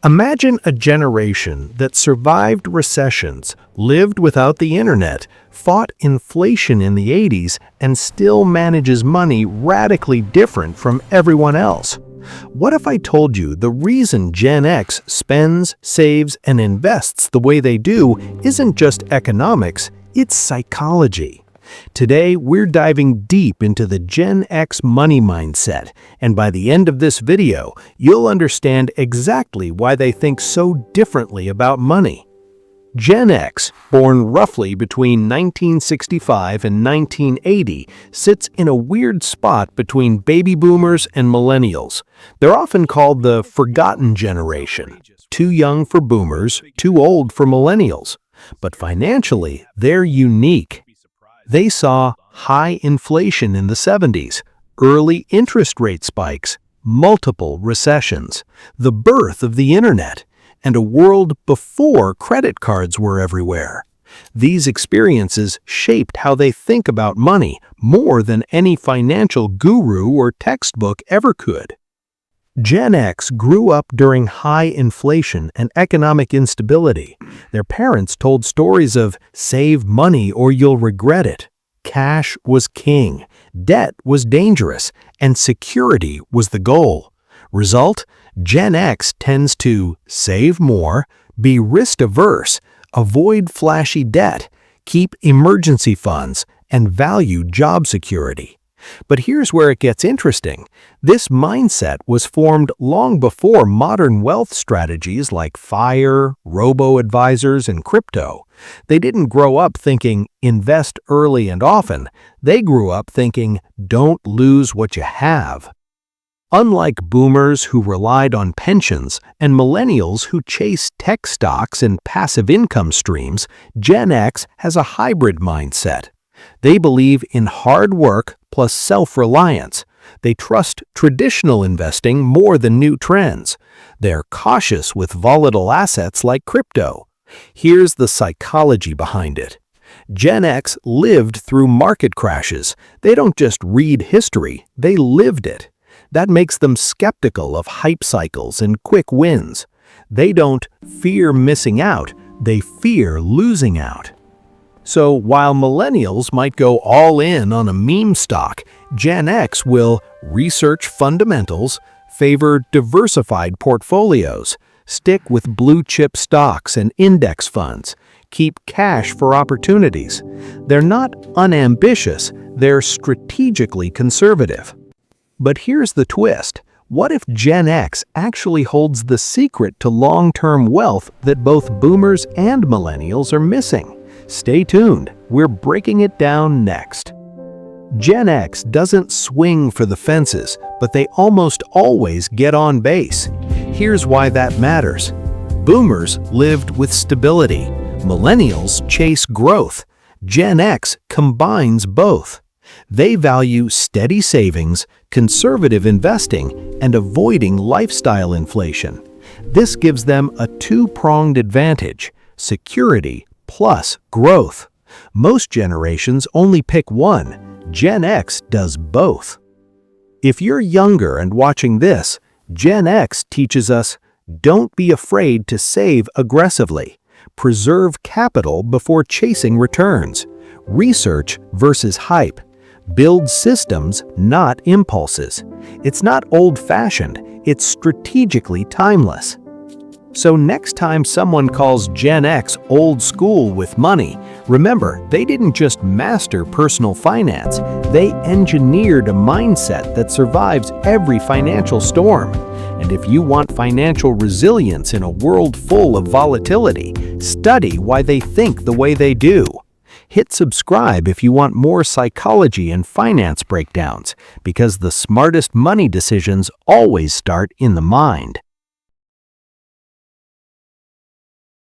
Imagine a generation that survived recessions, lived without the internet, fought inflation in the 80s, and still manages money radically different from everyone else. What if I told you the reason Gen X spends, saves, and invests the way they do isn't just economics, it's psychology? Today, we're diving deep into the Gen X money mindset, and by the end of this video, you'll understand exactly why they think so differently about money. Gen X, born roughly between 1965 and 1980, sits in a weird spot between baby boomers and millennials. They're often called the forgotten generation, too young for boomers, too old for millennials. But financially, they're unique. They saw high inflation in the 70s, early interest rate spikes, multiple recessions, the birth of the internet, and a world before credit cards were everywhere. These experiences shaped how they think about money more than any financial guru or textbook ever could. Gen X grew up during high inflation and economic instability. Their parents told stories of "save money or you'll regret it." Cash was king, debt was dangerous, and security was the goal. Result: Gen X tends to save more, be risk-averse, avoid flashy debt, keep emergency funds, and value job security. But here's where it gets interesting. This mindset was formed long before modern wealth strategies like FIRE, robo-advisors, and crypto. They didn't grow up thinking, invest early and often. They grew up thinking, don't lose what you have. Unlike boomers who relied on pensions and millennials who chase tech stocks and passive income streams, Gen X has a hybrid mindset. They believe in hard work plus self-reliance. They trust traditional investing more than new trends. They're cautious with volatile assets like crypto. Here's the psychology behind it. Gen X lived through market crashes. They don't just read history, they lived it. That makes them skeptical of hype cycles and quick wins. They don't fear missing out, they fear losing out. So while millennials might go all in on a meme stock, Gen X will research fundamentals, favor diversified portfolios, stick with blue-chip stocks and index funds, keep cash for opportunities. They're not unambitious, they're strategically conservative. But here's the twist. What if Gen X actually holds the secret to long-term wealth that both boomers and millennials are missing? Stay tuned, we're breaking it down next. Gen X doesn't swing for the fences, but they almost always get on base. Here's why that matters. Boomers lived with stability. Millennials chase growth. Gen X combines both. They value steady savings, conservative investing, and avoiding lifestyle inflation. This gives them a two-pronged advantage: security plus growth. Most generations only pick one. Gen X does both. If you're younger and watching this, Gen X teaches us, don't be afraid to save aggressively. Preserve capital before chasing returns. Research versus hype. Build systems, not impulses. It's not old-fashioned, it's strategically timeless. So next time someone calls Gen X old school with money, remember, they didn't just master personal finance, they engineered a mindset that survives every financial storm. And if you want financial resilience in a world full of volatility, study why they think the way they do. Hit subscribe if you want more psychology and finance breakdowns, because the smartest money decisions always start in the mind.